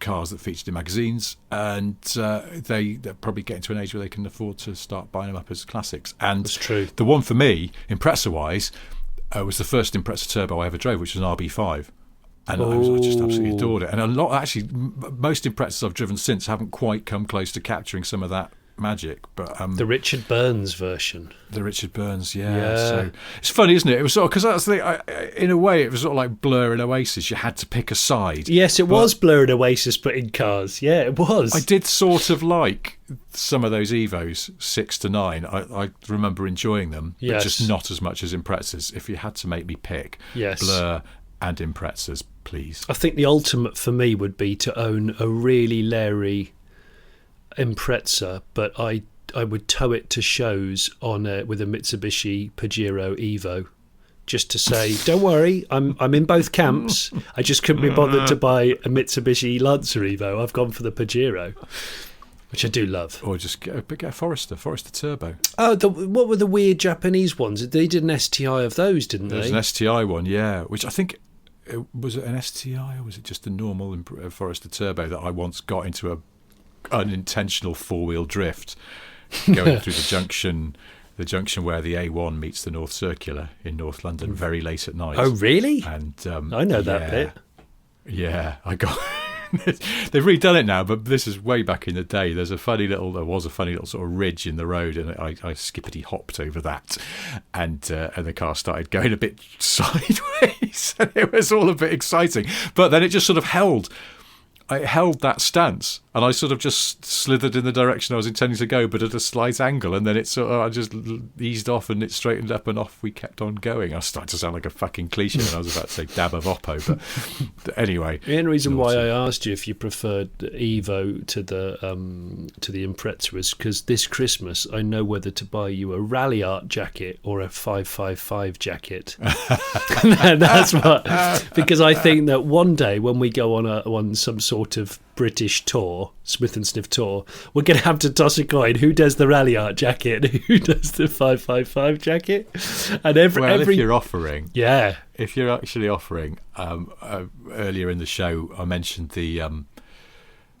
cars that featured in magazines, and they're probably getting to an age where they can afford to start buying them up as classics. And That's true. The one for me, Impreza-wise, was the first Impreza Turbo I ever drove, which was an RB5. And I just absolutely adored it. And most Imprezas I've driven since haven't quite come close to capturing some of that magic. But the Richard Burns version. The Richard Burns, yeah. So it's funny, isn't it? It was sort of, because that's in a way, it was sort of like Blur and Oasis. You had to pick a side. Yes, it was Blur and Oasis, but in cars. Yeah, it was. I did sort of like some of those Evos 6 to 9. I remember enjoying them, but just not as much as Imprezas. If you had to make me pick, Blur and Imprezas, please. I think the ultimate for me would be to own a really Larry Impreza, but I would tow it to shows with a Mitsubishi Pajero Evo, just to say, don't worry, I'm in both camps. I just couldn't be bothered to buy a Mitsubishi Lancer Evo. I've gone for the Pajero, which I do love. Or just get a Forester Turbo. Oh, what were the weird Japanese ones? They did an STI of those, didn't they? There was an STI one, yeah, which I think... Was it an STI or was it just a normal Forester Turbo that I once got into a unintentional four-wheel drift going through the junction where the A1 meets the North Circular in North London very late at night. Oh, really? And I know that bit. Yeah, I got... They've redone it now, but this is way back in the day. There was a funny little sort of ridge in the road, and I skippity hopped over that, and the car started going a bit sideways, and it was all a bit exciting. But then it just sort of held that stance, and I sort of just slithered in the direction I was intending to go, but at a slight angle, and then I just eased off, and it straightened up, and off we kept on going. I was starting to sound like a fucking cliche when I was about to say dab of Oppo, but anyway. The only reason why I asked you if you preferred Evo to the Impreza was because this Christmas I know whether to buy you a Rally Art jacket or a 555 jacket. That's what, because I think that one day when we go on some sort of British tour, Smith and Sniff tour, we're going to have to toss a coin. Who does the Rally Art jacket? Who does the 555 jacket? And if you're offering, if you're actually offering, earlier in the show, I mentioned the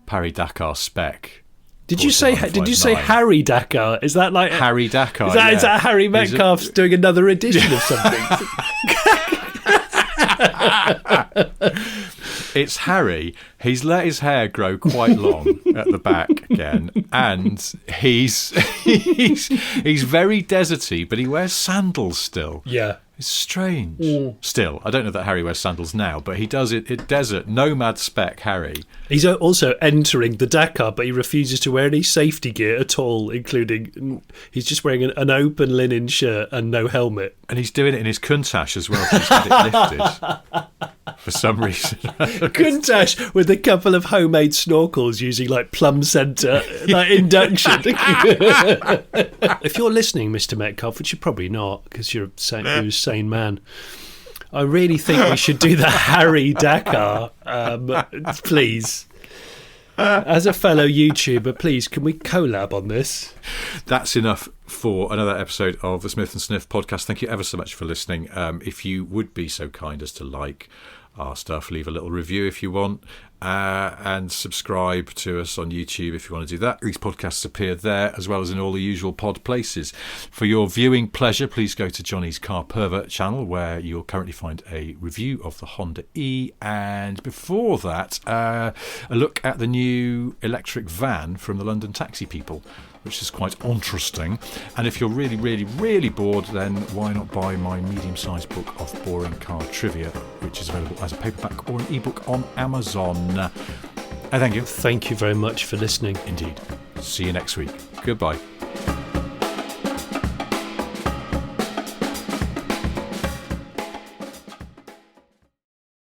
Harry Dakar spec. Did you say Harry Dakar? Is that like Harry Dakar? Is that Harry Metcalf's doing another edition of something? It's Harry. He's let his hair grow quite long at the back again, and he's very deserty, but he wears sandals still. Yeah. It's strange. Still, I don't know that Harry wears sandals now, but he does it at desert. Nomad spec Harry. He's also entering the Dakar, but he refuses to wear any safety gear at all, including he's just wearing an open linen shirt and no helmet. And he's doing it in his Countach as well, so he's had it lifted for some reason. Countach with a couple of homemade snorkels using like Plum Centre like induction. If you're listening, Mr. Metcalf, which you're probably not because you're a sane man, I really think we should do the Harry Dakar, please. As a fellow YouTuber, please, can we collab on this? That's enough for another episode of the Smith and Sniff podcast. Thank you ever so much for listening. If you would be so kind as to like our stuff, leave a little review if you want, and subscribe to us on YouTube if you want to do that. These podcasts appear there as well as in all the usual pod places. For your viewing pleasure, please go to Jonny's Car Pervert channel, where you'll currently find a review of the Honda E, and before that a look at the new electric van from the London taxi people, which is quite interesting. And if you're really, really, really bored, then why not buy my medium-sized book of boring car trivia, which is available as a paperback or an ebook on Amazon. Thank you. Thank you very much for listening. Indeed. See you next week. Goodbye.